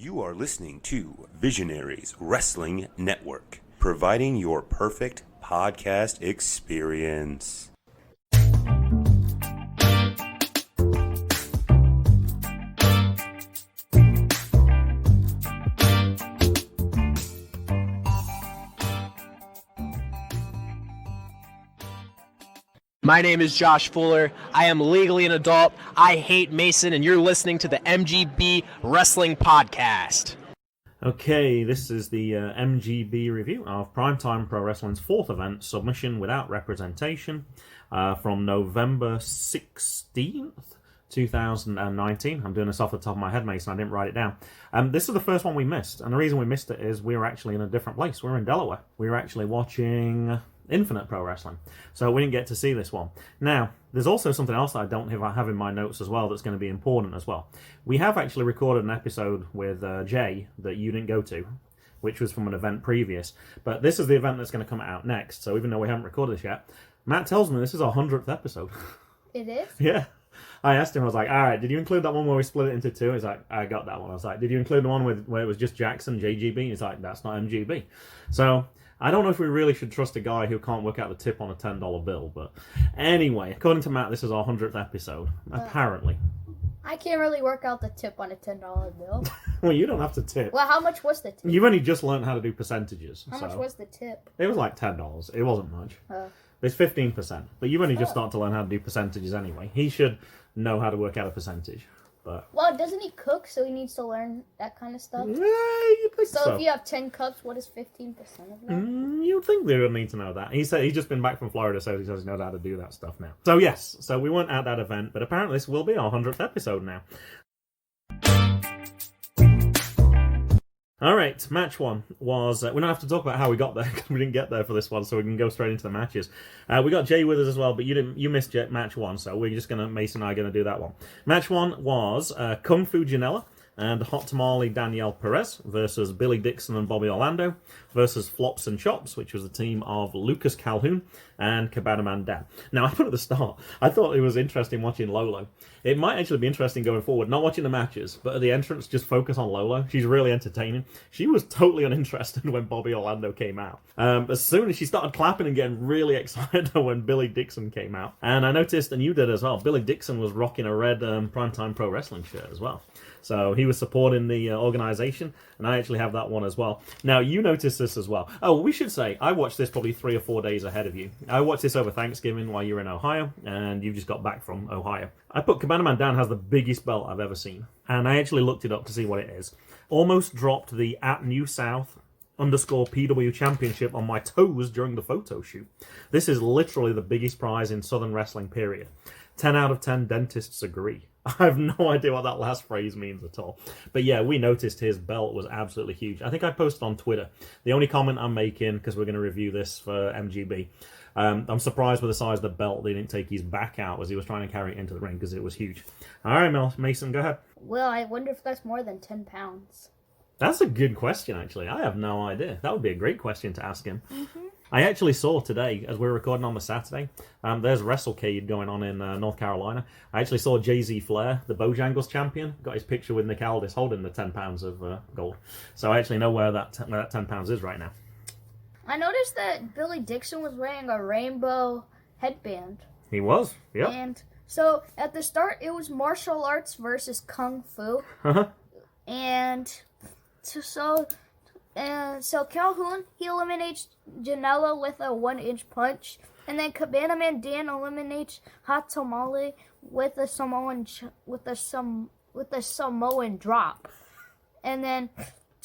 You are listening to Visionaries Wrestling Network, providing your perfect podcast experience. My name is Josh Fuller. I am legally an adult. I hate Mason, and you're listening to the MGB Wrestling Podcast. Okay, this is the MGB review of Primetime Pro Wrestling's fourth event, Submission Without Representation, from November 16th, 2019. I'm doing this off the top of my head, Mason. I didn't write it down. This is the first one we missed, and the reason we missed it is we were actually in a different place. We were in Delaware. We were actually watching Infinite Pro Wrestling, so we didn't get to see this one. Now, there's also something else that I don't have in my notes as well that's going to be important as well. We have actually recorded an episode with Jay that you didn't go to, which was from an event previous, but this is the event that's going to come out next, so even though we haven't recorded this yet, Matt tells me this is our 100th episode. It is? Yeah. I asked him, I was like, alright, did you include that one where we split it into two? He's like, I got that one. I was like, did you include the one where it was just Jackson, JGB? He's like, that's not MGB. So, I don't know if we really should trust a guy who can't work out the tip on a $10 bill, but anyway, according to Matt, this is our 100th episode, apparently. I can't really work out the tip on a $10 bill. Well, you don't have to tip. Well, how much was the tip? You've only just learned how to do percentages. How much was the tip? It was like $10. It wasn't much. It's 15%, but you've only just started to learn how to do percentages anyway. He should know how to work out a percentage. But well, doesn't he cook, so he needs to learn that kind of stuff? Yeah, you think so. So if you have 10 cups, what is 15% of that? You'd think they would need to know that. He said he's just been back from Florida, so he says he knows how to do that stuff now. So yes, so we weren't at that event, but apparently this will be our 100th episode now. Alright, match one was... we don't have to talk about how we got there, because we didn't get there for this one, so we can go straight into the matches. We got Jay with us as well, but you missed match one, so we're just going to... Mason and I are going to do that one. Match one was Kung Fu Janela and Hot Tamale Danielle Perez versus Billy Dixon and Bobby Orlando versus Flops and Chops, which was a team of Lucas Calhoun and Cabana Man Dan. Now, I put at the start, I thought it was interesting watching Lolo. It might actually be interesting going forward, not watching the matches, but at the entrance, just focus on Lolo. She's really entertaining. She was totally uninterested when Bobby Orlando came out. As soon as she started clapping and getting really excited when Billy Dixon came out. And I noticed, and you did as well, Billy Dixon was rocking a red Primetime Pro Wrestling shirt as well. So he was supporting the organization, and I actually have that one as well. Now, you noticed this as well. Oh, we should say, I watched this probably 3 or 4 days ahead of you. I watched this over Thanksgiving while you were in Ohio, and you've just got back from Ohio. I put Cabana Man Dan has the biggest belt I've ever seen, and I actually looked it up to see what it is. Almost dropped the @NewSouth_PW Championship on my toes during the photo shoot. This is literally the biggest prize in Southern Wrestling, period. 10 out of 10 dentists agree. I have no idea what that last phrase means at all. But yeah, we noticed his belt was absolutely huge. I think I posted on Twitter. The only comment I'm making, because we're going to review this for MGB, I'm surprised with the size of the belt they didn't take his back out as he was trying to carry it into the ring, because it was huge. All right, Mason, go ahead. Well, I wonder if that's more than 10 pounds. That's a good question, actually. I have no idea. That would be a great question to ask him. I actually saw today, as we were recording on the Saturday, there's WrestleCade going on in North Carolina. I actually saw Jay-Z Flair, the Bojangles champion, got his picture with Nick Aldis holding the 10 pounds of gold. So I actually know where that 10 pounds is right now. I noticed that Billy Dixon was wearing a rainbow headband. He was, yep. And so at the start, it was martial arts versus kung fu. And so Calhoun, he eliminates Janela with a 1-inch punch, and then Cabana Man Dan eliminates Hot Tamale with a Samoan drop, and then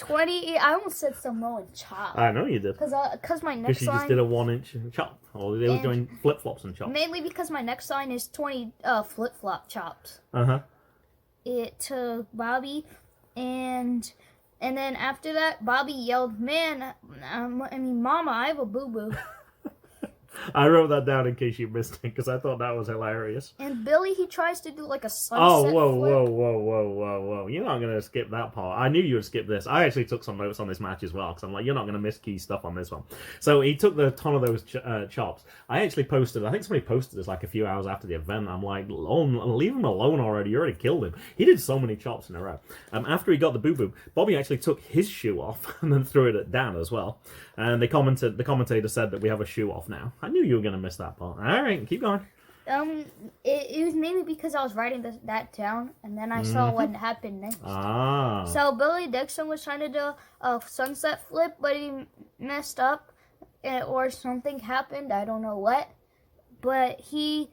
I almost said Samoan chop. I know you did. Because my next she line... just did a 1-inch chop, or they were doing flip-flops and chops. Mainly because my next line is 20 flip-flop chops. It to Bobby, and then after that, Bobby yelled, "Man, Mama, I have a boo-boo." I wrote that down in case you missed it because I thought that was hilarious. And Billy, he tries to do like a sunset Oh, whoa, flip. whoa. You're not going to skip that part. I knew you would skip this. I actually took some notes on this match as well because I'm like, you're not going to miss key stuff on this one. So he took the ton of those chops. I actually posted, I think somebody posted this like a few hours after the event. I'm like, leave him alone already. You already killed him. He did so many chops in a row. After he got the boo-boo, Bobby actually took his shoe off and then threw it at Dan as well. And the commentator said that we have a shoe off now. I knew you were going to miss that part. All right, keep going. It was mainly because I was writing that down, and then I saw what happened next. Ah. So Billy Dixon was trying to do a sunset flip, but he messed up, or something happened. I don't know what, but he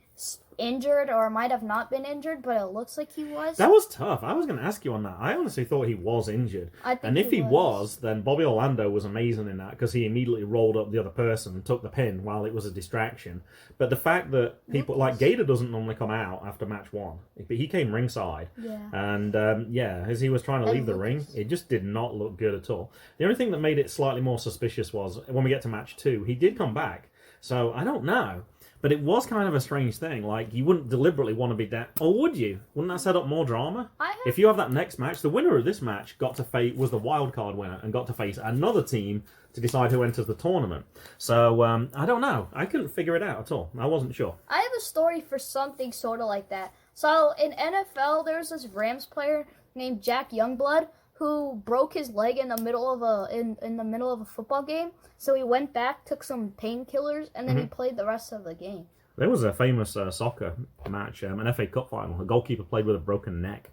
injured, or might have not been injured, but it looks like he was. That was tough. I was going to ask you on that. I honestly thought he was injured. And if he was, then Bobby Orlando was amazing in that because he immediately rolled up the other person and took the pin while it was a distraction. But the fact that people like Gator doesn't normally come out after match one, but he came ringside. Yeah. And as he was trying to leave the ring, it just did not look good at all. The only thing that made it slightly more suspicious was when we get to match 2, he did come back. So I don't know. But it was kind of a strange thing. Like, you wouldn't deliberately want to be down. Or would you? Wouldn't that set up more drama? If you have that next match, the winner of this match was the wild card winner and got to face another team to decide who enters the tournament. So, I don't know. I couldn't figure it out at all. I wasn't sure. I have a story for something sort of like that. So, in NFL, there's this Rams player named Jack Youngblood who broke his leg in the middle of a football game. So he went back, took some painkillers, and then he played the rest of the game. There was a famous soccer match, an FA Cup final. A goalkeeper played with a broken neck.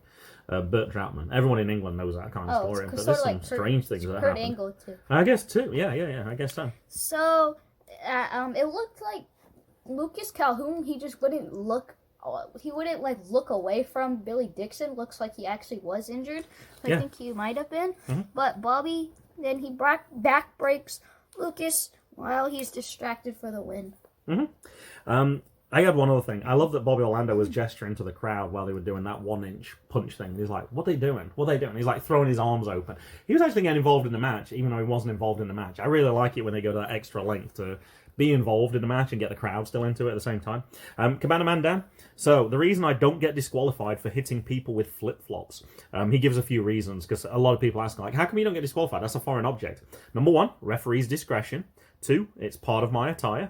Bert Troutman. Everyone in England knows that kind of story. But there's some strange things that happened. Angle too. I guess too. Yeah. I guess so. So, it looked like Lucas Calhoun. He just wouldn't look. He wouldn't look away from Billy Dixon. Looks like he actually was injured. I think he might have been. But Bobby, then he back breaks Lucas while he's distracted for the win. I had one other thing. I love that Bobby Orlando was gesturing to the crowd while they were doing that 1-inch punch thing. He's like, what are they doing? What are they doing? He's like throwing his arms open. He was actually getting involved in the match, even though he wasn't involved in the match. I really like it when they go to that extra length to be involved in the match and get the crowd still into it at the same time. Cabana Man Dan. So, the reason I don't get disqualified for hitting people with flip-flops, he gives a few reasons, because a lot of people ask, like, how come you don't get disqualified? That's a foreign object. Number 1, referee's discretion. 2, it's part of my attire.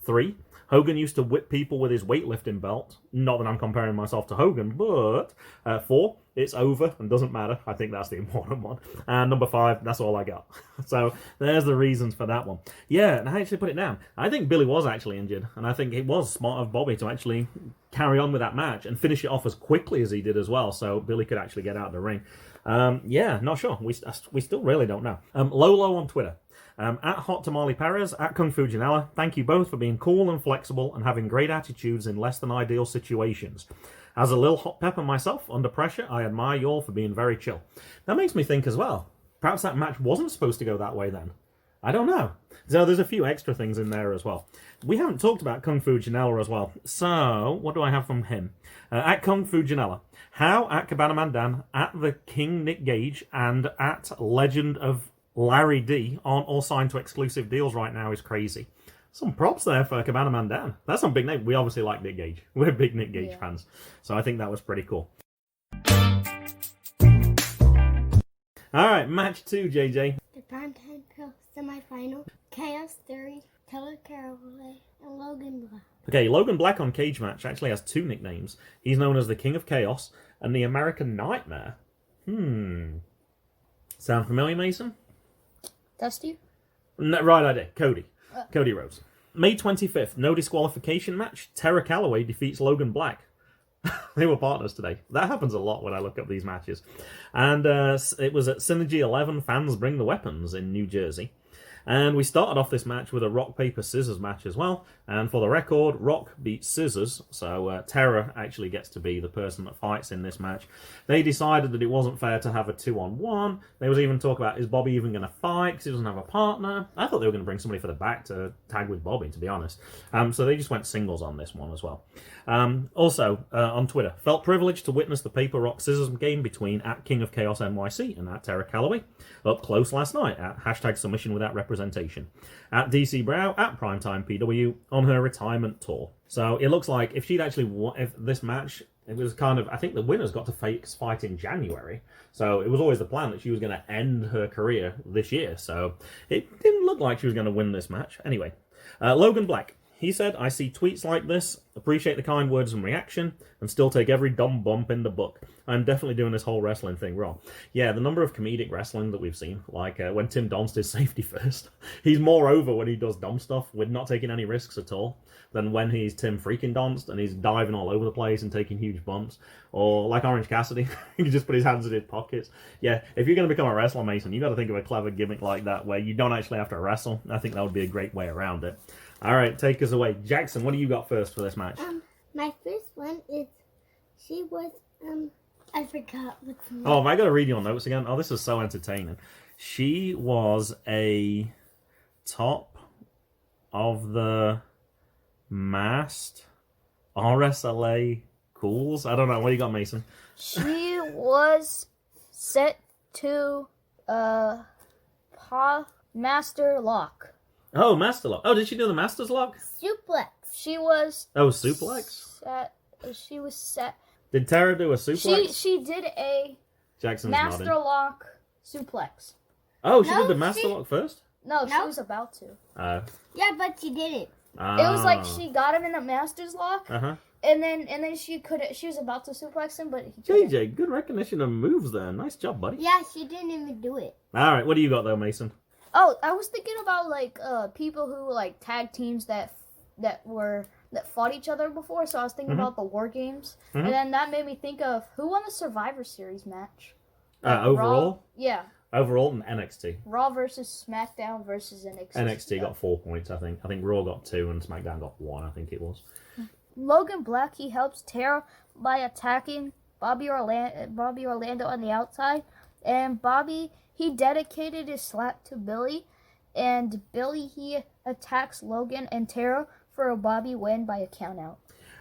3, Hogan used to whip people with his weightlifting belt. Not that I'm comparing myself to Hogan, but 4, it's over and doesn't matter. I think that's the important one. And number 5, that's all I got. So there's the reasons for that one. Yeah, and I actually put it down. I think Billy was actually injured, and I think it was smart of Bobby to actually carry on with that match and finish it off as quickly as he did as well, so Billy could actually get out of the ring. Not sure. We still really don't know. Lolo on Twitter. At Hot Tamale Perez, at Kung Fu Janela, thank you both for being cool and flexible and having great attitudes in less than ideal situations. As a little hot pepper myself, under pressure, I admire you all for being very chill. That makes me think as well, perhaps that match wasn't supposed to go that way then. I don't know. So there's a few extra things in there as well. We haven't talked about Kung Fu Janela as well. So, what do I have from him? At Kung Fu Janela, how at Cabana Man Dan, at the King Nick Gage, and at Legend of Larry D aren't all signed to exclusive deals right now is crazy. Some props there for Cabana Man Dan. That's some big name. We obviously like Nick Gage. We're big Nick Gage fans. So I think that was pretty cool. Alright, match 2, JJ. The PrimeTimePro semifinal. Chaos Theory, Keller Caraway, and Logan Black. Okay, Logan Black on Cage Match actually has 2 nicknames. He's known as the King of Chaos and the American Nightmare. Sound familiar, Mason? Dusty? No, right idea. Cody. Cody Rhodes. May 25th, no disqualification match. Terra Calloway defeats Logan Black. They were partners today. That happens a lot when I look up these matches. And it was at Synergy 11 Fans Bring the Weapons in New Jersey. And we started off this match with a rock, paper, scissors match as well. And for the record, Rock beats Scissors. So Terra actually gets to be the person that fights in this match. They decided that it wasn't fair to have a 2-on-1. There was even talk about, is Bobby even going to fight because he doesn't have a partner? I thought they were going to bring somebody for the back to tag with Bobby, to be honest. So they just went singles on this one as well. Also, on Twitter, felt privileged to witness the paper, rock, scissors game between at King of Chaos NYC and at Terra Calloway. Up close last night at #Submission Without representation. At DC Breaux, at PrimeTimePW, on her retirement tour. So it looks like if she'd actually won, if this match, it was kind of, I think the winners got to fight in January. So it was always the plan that she was going to end her career this year. So it didn't look like she was going to win this match. Anyway, Logan Black. He said, I see tweets like this, appreciate the kind words and reaction, and still take every dumb bump in the book. I'm definitely doing this whole wrestling thing wrong. Yeah, the number of comedic wrestling that we've seen, like when Tim Donst is safety first, he's more over when he does dumb stuff with not taking any risks at all than when he's Tim freaking Donst and he's diving all over the place and taking huge bumps. Or like Orange Cassidy, he can just put his hands in his pockets. Yeah, if you're going to become a wrestler, Mason, you got to think of a clever gimmick like that where you don't actually have to wrestle. I think that would be a great way around it. All right, take us away. Jackson, what do you got first for this match? My first one is, she was, I forgot what's name. Oh, have I got to read your notes again? Oh, this is so entertaining. She was a top of the mast RSLA Cools. I don't know. What do you got, Mason? She was set to Master Lock. Oh, Master Lock. Oh, did she do the Master's Lock? Suplex. She was. Oh, suplex? She was set. Did Tara do a suplex? She did a Jackson's Master nodding. Lock suplex. Oh, she No, did the Master she- Lock first? No, she No. was about to. Yeah, but she didn't. It was like she got him in the Master's Lock, Uh-huh. and then she was about to suplex him, but he couldn't. JJ, good recognition of moves there. Nice job, buddy. Yeah, she didn't even do it. All right, what do you got, though, Mason? Oh, I was thinking about like people who like tag teams that fought each other before. So I was thinking about the War Games, and then that made me think of who won the Survivor Series match. Overall? Raw, yeah, Overall and NXT. Raw versus SmackDown versus NXT. NXT got 4 points, I think. I think Raw got 2 and SmackDown got 1, I think it was. Logan Black, he helps Tara by attacking Bobby Orlando on the outside, and Bobby, he dedicated his slap to Billy, and Billy, he attacks Logan and Tara for a Bobby win by a countout.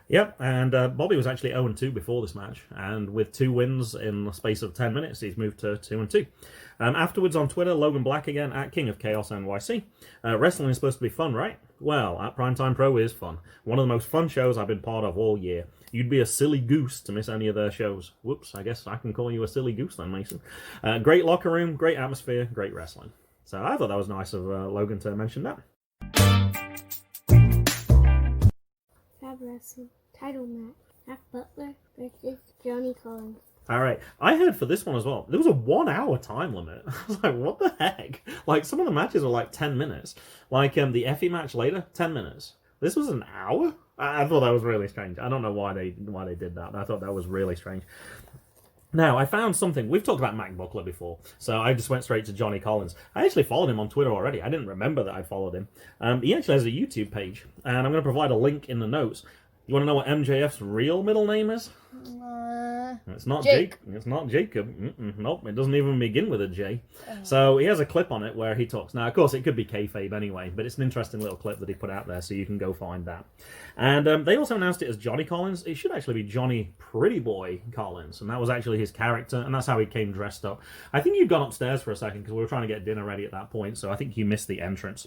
Yep, and Bobby was actually 0-2 before this match, and with 2 wins in the space of 10 minutes, he's moved to 2-2. Afterwards on Twitter, Logan Black again, at King of Chaos NYC. Wrestling is supposed to be fun, right? Well, at PrimeTimePro is fun. One of the most fun shows I've been part of all year. You'd be a silly goose to miss any of their shows. Whoops, I guess I can call you a silly goose then, Mason. Great locker room, great atmosphere, great wrestling. So I thought that was nice of Logan to mention that. Crab wrestling title match. Mack Butler versus Johnny Collins. All right, I heard for this one as well, there was a 1 hour time limit. I was like, what the heck? Like, some of the matches are like 10 minutes. Like, the EFFY match later, 10 minutes. This was an hour? I thought that was really strange. I don't know why they did that. I thought that was really strange. Now, I found something. We've talked about Mack Butler before, so I just went straight to Johnny Collins. I actually followed him on Twitter already. I didn't remember that I followed him. He actually has a YouTube page, and I'm going to provide a link in the notes. You want to know what MJF's real middle name is? It's not Jake. It's not Jacob. Nope, it doesn't even begin with a J. So he has a clip on it where he talks. Now, of course, it could be kayfabe anyway, but it's an interesting little clip that he put out there, so you can go find that. And they also announced it as Johnny Collins. It should actually be Johnny Pretty Boy Collins, and that was actually his character, and that's how he came dressed up. I think you'd gone upstairs for a second because we were trying to get dinner ready at that point, so I think you missed the entrance.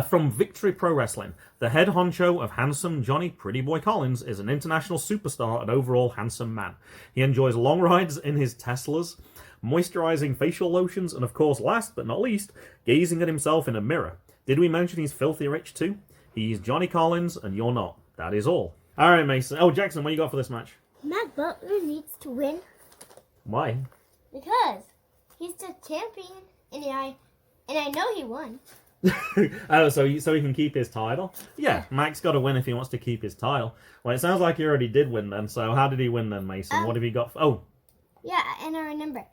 From Victory Pro Wrestling, the head honcho of handsome Johnny Pretty Boy Collins is an international superstar and overall handsome man. He enjoys long rides in his Teslas, moisturizing facial lotions, and of course, last but not least, gazing at himself in a mirror. Did we mention he's filthy rich too? He's Johnny Collins, and you're not. That is all. All right, Mason. Oh, Jackson, what you got for this match? Mack Butler needs to win Why? because he's the champion, and I know he won. Oh, so he can keep his title? Yeah, Mack's got to win if he wants to keep his title. Well, it sounds like he already did win then, so how did he win then, Mason? What have he got? Oh. Yeah, and I remember.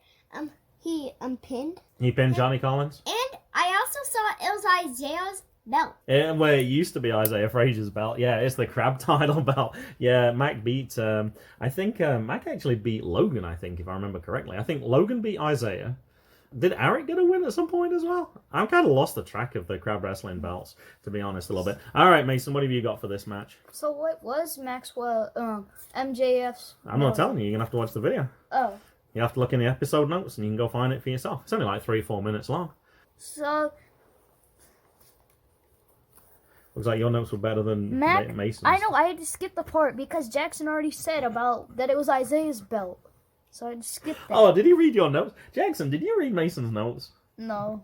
He pinned. He pinned Johnny Collins? And I also saw it was Isaiah's belt. Yeah, well, it used to be Isaiah Frazier's belt. Yeah, it's the crab title belt. Yeah, Mack beat, I think Mack actually beat Logan, I think, if I remember correctly. I think Logan beat Isaiah. Did Eric get a win at some point as well? I'm kind of lost the track of the crab wrestling belts, to be honest, a little bit. All right, Mason, what have you got for this match? So what was MJF's? I'm not telling you. You're going to have to watch the video. Oh, You have to look in the episode notes and you can go find it for yourself. It's only like 3-4 minutes long. so Looks like your notes were better than Mack, Mason's. I know, I had to skip the part because Jackson already said about that it was Isaiah's belt. So I just skipped that. Oh, did he read your notes? Jackson, did you read Mason's notes? No.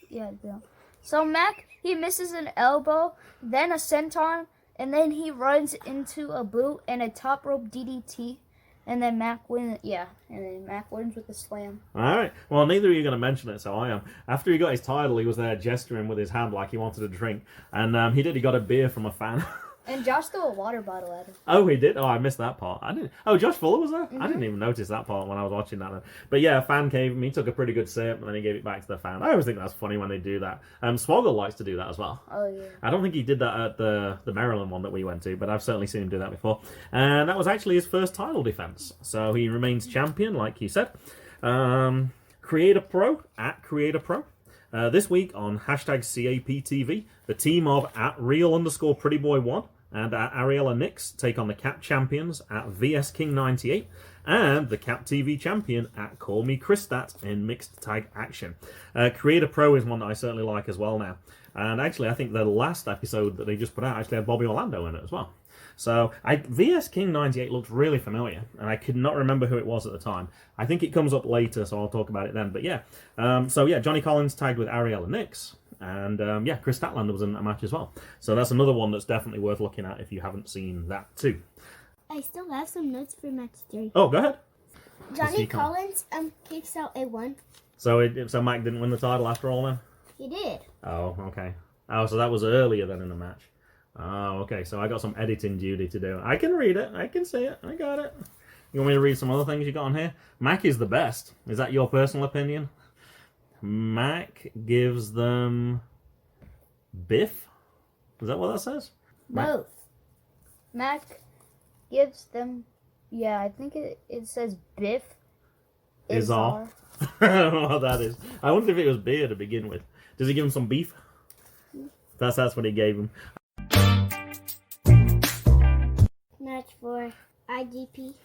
Yeah, no. So Mack, he misses an elbow, then a senton, and then he runs into a boot and a top rope DDT. And then Mack wins. Yeah, and then Mack wins with the slam. All right. Well, neither of you are going to mention it, so I am. After he got his title, he was there gesturing with his hand like he wanted a drink. And he got a beer from a fan. And Josh threw a water bottle at him. Oh, he did? Oh, I missed that part. I didn't. Oh, Josh Fuller was there? I didn't even notice that part when I was watching that. Then. But yeah, a fan gave him. He took a pretty good sip, and then he gave it back to the fan. I always think that's funny when they do that. Swoggle likes to do that as well. Oh, yeah. I don't think he did that at the Maryland one that we went to, but I've certainly seen him do that before. And that was actually his first title defense. So he remains champion, like you said. Creator Pro, at Creator Pro. This week on hashtag CAPTV, the team of at real_prettyboy1 and at Ariella Nix take on the Cap champions at VS King 98 and the Cap TV champion at Call Me Christat in mixed tag action. Creator Pro is one that I certainly like as well now. And actually, I think the last episode that they just put out actually had Bobby Orlando in it as well. So, VS King 98 looked really familiar, and I could not remember who it was at the time. I think it comes up later, so I'll talk about it then. But yeah, Johnny Collins tagged with Ariella Nix, and Chris Statlander was in that match as well. So that's another one that's definitely worth looking at if you haven't seen that too. I still have some notes for match 3. Oh, go ahead. Johnny Collins kicks out a 1. So Mack didn't win the title after all then? He did. Oh, okay. Oh, so that was earlier than in the match. Oh, okay. So I got some editing duty to do. I can read it. I can see it. I got it. You want me to read some other things you got on here? Mack is the best. Is that your personal opinion? Mack gives them biff. Is that what that says? Both. Mack gives them. Yeah, I think it says Biff. Izar. I don't know what that is. I wonder if it was beer to begin with. Does he give him some beef? That's what he gave him. Match for IGPTTCI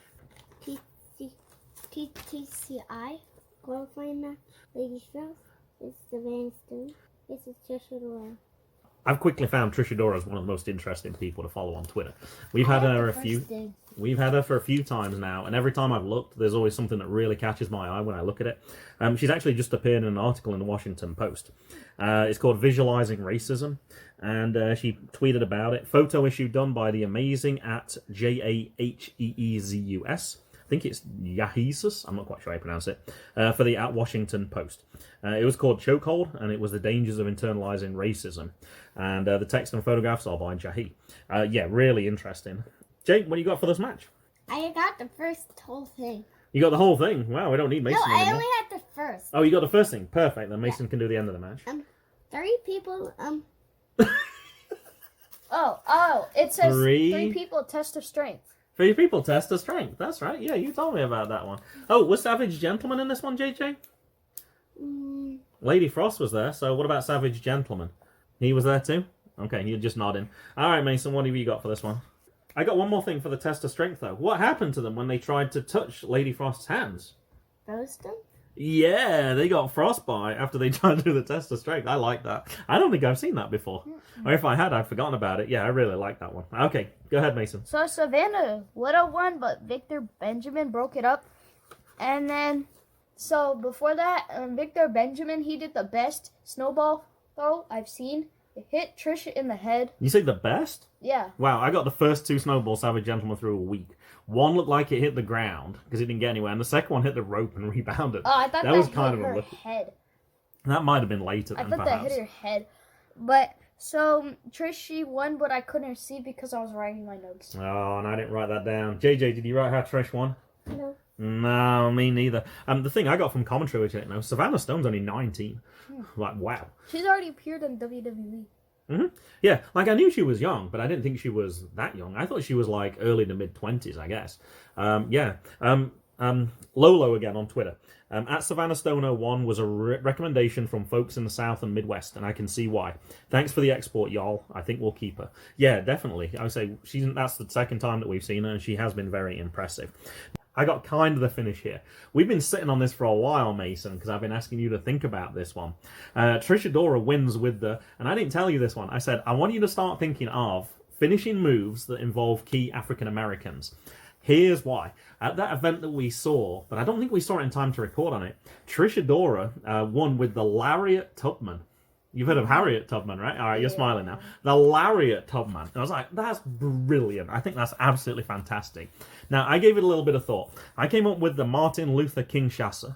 qualifying match. Ladies first. It's Savanna Stone. This is Trish Adora. I've quickly found Trish Adora as one of the most interesting people to follow on Twitter. We've had her for a few times now, and every time I've looked, there's always something that really catches my eye when I look at it. She's actually just appeared in an article in the Washington Post. It's called Visualizing Racism, and she tweeted about it. Photo issue done by the amazing at JAHEEZUS. I think it's Yahesus, I'm not quite sure how you pronounce it, for the at Washington Post. It was called Chokehold, and it was the dangers of internalizing racism. And the text and photographs are by Jahi. Really interesting. Jake, what do you got for this match? I got the first whole thing. You got the whole thing? Wow, we don't need Mason anymore. I only had the first. Oh, you got the first thing. Perfect. Then Mason can do the end of the match. 3 people, It says 3 people test their strength. 3 people test their strength. That's right. Yeah, you told me about that one. Oh, was Savage Gentleman in this one, JJ? Lady Frost was there, so what about Savage Gentleman? He was there too? Okay, you're just nodding. All right, Mason, what have you got for this one? I got one more thing for the test of strength, though. What happened to them when they tried to touch Lady Frost's hands? Froze them? Yeah, they got frostbite after they tried to do the test of strength. I like that. I don't think I've seen that before. Or if I had, I'd forgotten about it. Yeah, I really like that one. Okay, go ahead, Mason. So Savanna would have won, but Victor Benjamin broke it up. And then, so before that, Victor Benjamin, he did the best snowball throw I've seen. It hit Trish in the head. You say the best? Yeah. Wow, I got the first 2 snowballs Savage Gentleman through a week. One looked like it hit the ground because it didn't get anywhere, and the second one hit the rope and rebounded. Oh, I thought that was hit kind of her head. That might have been later then, I thought perhaps. that hit her head. But, so, Trish, she won, but I couldn't see because I was writing my notes. Oh, and I didn't write that down. JJ, did you write how Trish won? No. No, me neither. The thing I got from commentary, which I didn't know, Savanna Stone's only 19. Like, wow. She's already appeared in WWE. Yeah, like I knew she was young, but I didn't think she was that young. I thought she was like early to mid-20s, I guess. Lolo again on Twitter. At Savannah Stone 01 was a recommendation from folks in the South and Midwest, and I can see why. Thanks for the export, y'all. I think we'll keep her. Yeah, definitely. I would say that's the second time that we've seen her, and she has been very impressive. I got kind of the finish here. We've been sitting on this for a while, Mason, because I've been asking you to think about this one. Trish Adora wins with the... And I didn't tell you this one. I said, I want you to start thinking of finishing moves that involve key African Americans. Here's why. At that event that we saw, but I don't think we saw it in time to record on it, Trish Adora won with the Lariat Tubman. You've heard of Harriet Tubman, right? All right, you're smiling now. The Lariat Tubman. And I was like, that's brilliant. I think that's absolutely fantastic. Now, I gave it a little bit of thought. I came up with the Martin Luther King Shassa.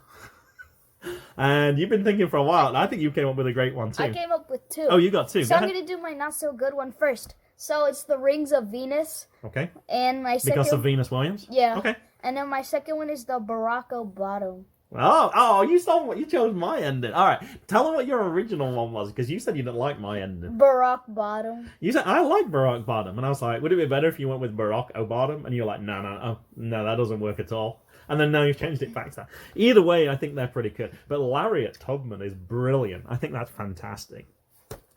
And you've been thinking for a while, and I think you came up with a great one, too. I came up with two. Oh, you got two. So I'm going to do my not-so-good one first. So it's the Rings of Venus. Okay. And my second... Because of Venus Williams? Yeah. Okay. And then my second one is the Barack Obama. You chose my ending. All right, tell them what your original one was, because you said you didn't like my ending. Barack Bottom. You said, I like Barack Bottom, and I was like, would it be better if you went with Barack Obama? And you're like, no, that doesn't work at all. And then now you've changed it back to that. Either way, I think they're pretty good. But Lariat Tubman is brilliant. I think that's fantastic.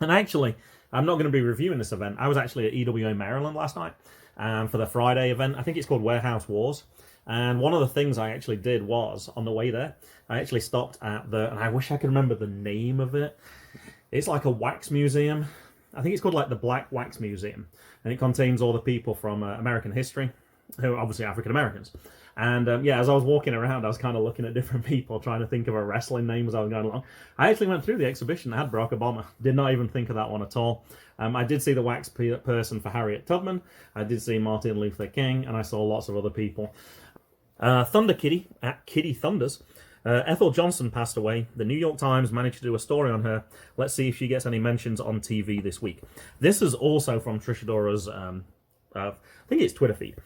And actually, I'm not going to be reviewing this event. I was actually at EWA Maryland last night for the Friday event. I think it's called Warehouse Wars. And one of the things I actually did was, on the way there, I actually stopped at and I wish I could remember the name of it. It's like a wax museum. I think it's called like the Black Wax Museum. And it contains all the people from American history, who are obviously African Americans. And as I was walking around, I was kind of looking at different people, trying to think of a wrestling name as I was going along. I actually went through the exhibition that had Barack Obama. Did not even think of that one at all. I did see the wax person for Harriet Tubman. I did see Martin Luther King, and I saw lots of other people. Thunder Kitty, at Kitty Thunders. Ethel Johnson passed away. The New York Times managed to do a story on her. Let's see if she gets any mentions on TV this week. This is also from Trish Adora's, I think it's Twitter feed.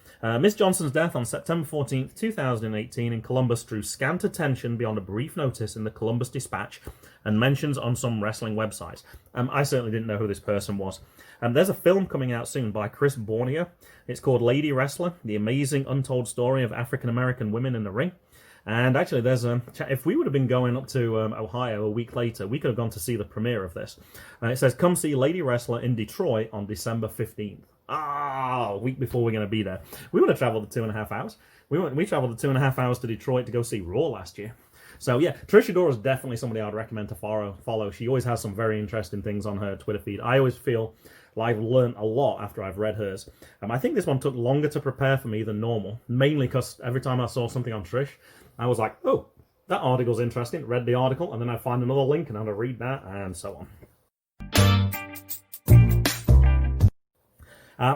Miss Johnson's death on September 14th, 2018 in Columbus drew scant attention beyond a brief notice in the Columbus Dispatch and mentions on some wrestling websites. I certainly didn't know who this person was. There's a film coming out soon by Chris Borneo. It's called Lady Wrestler, The Amazing Untold Story of African-American Women in the Ring. And actually, there's if we would have been going up to Ohio a week later, we could have gone to see the premiere of this. It says, come see Lady Wrestler in Detroit on December 15th. A week before we're going to be there. We would have traveled the 2.5 hours. We traveled the 2.5 hours to Detroit to go see Raw last year. So yeah, Trish Adora is definitely somebody I'd recommend to follow. She always has some very interesting things on her Twitter feed. I always feel like I've learned a lot after I've read hers. I think this one took longer to prepare for me than normal, mainly because every time I saw something on Trish, I was like, oh, that article's interesting, read the article, and then I'd find another link and I'd read that, and so on.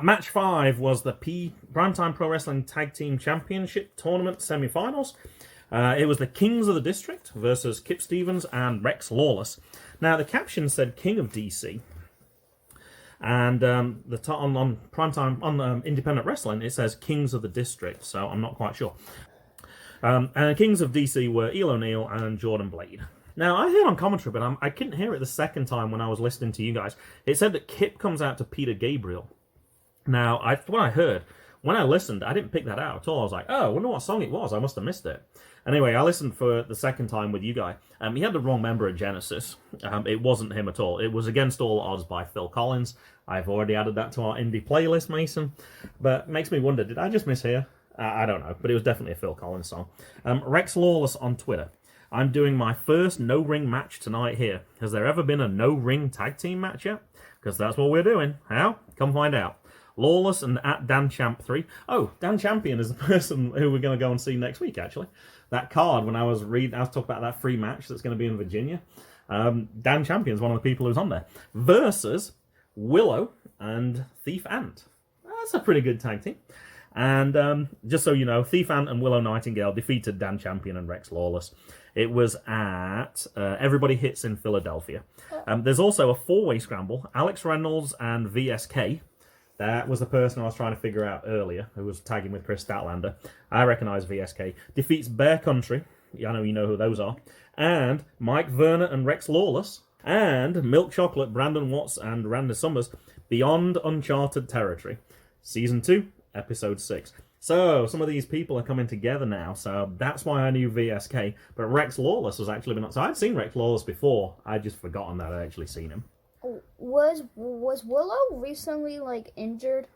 Match 5 was the Primetime Pro Wrestling Tag Team Championship Tournament semi-finals. It was the Kings of the District versus Kip Stevens and Rex Lawless. Now, the caption said King of DC. And on Primetime, on Independent Wrestling, it says Kings of the District, so I'm not quite sure. And Kings of DC were Eel O'Neill and Jordan Blade. Now, I heard on commentary, but I couldn't hear it the second time when I was listening to you guys. It said that Kip comes out to Peter Gabriel. Now, when I listened, I didn't pick that out at all. I was like, oh, I wonder what song it was. I must have missed it. Anyway, I listened for the second time with you guys. He had the wrong member of Genesis. It wasn't him at all. It was Against All Odds by Phil Collins. I've already added that to our indie playlist, Mason. But it makes me wonder, did I just mishear? I don't know, but it was definitely a Phil Collins song. Rex Lawless on Twitter. I'm doing my first no-ring match tonight here. Has there ever been a no-ring tag team match yet? Because that's what we're doing. How? Come find out. Lawless and at Dan Champ 3. Oh, Dan Champion is the person who we're going to go and see next week, actually. That card, when I was talking about that free match that's going to be in Virginia. Dan Champion is one of the people who's on there. Versus Willow and Thief Ant. That's a pretty good tag team. And just so you know, Thief Ant and Willow Nightingale defeated Dan Champion and Rex Lawless. It was at Everybody Hits in Philadelphia. There's also a four-way scramble. Alex Reynolds and VSK. That was the person I was trying to figure out earlier, who was tagging with Chris Statlander. I recognise VSK. Defeats Bear Country. I know you know who those are. And Mike Verner and Rex Lawless. And Milk Chocolate, Brandon Watts and Randy Summers. Beyond Uncharted Territory. Season 2, Episode 6. So, some of these people are coming together now, so that's why I knew VSK. But Rex Lawless has actually been on. So I'd seen Rex Lawless before. I'd just forgotten that I'd actually seen him. Was Willow recently, injured?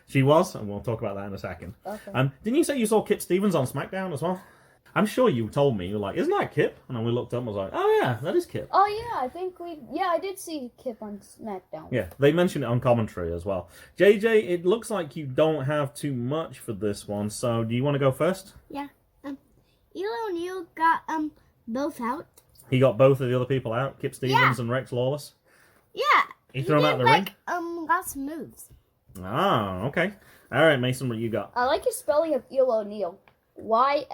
She was, and we'll talk about that in a second. Okay. Didn't you say you saw Kip Stevens on SmackDown as well? I'm sure you told me. You were like, isn't that Kip? And then we looked up and was like, oh yeah, that is Kip. Oh yeah, I did see Kip on SmackDown. Yeah, they mentioned it on commentary as well. JJ, it looks like you don't have too much for this one, so do you want to go first? Yeah. Elo O'Neill got both out. He got both of the other people out, Kip Stevens and Rex Lawless? Yeah. He threw them out did, the ring? lots of moves. Oh, okay. All right, Mason, what you got? I like his spelling of Elo O'Neill. YLNYL.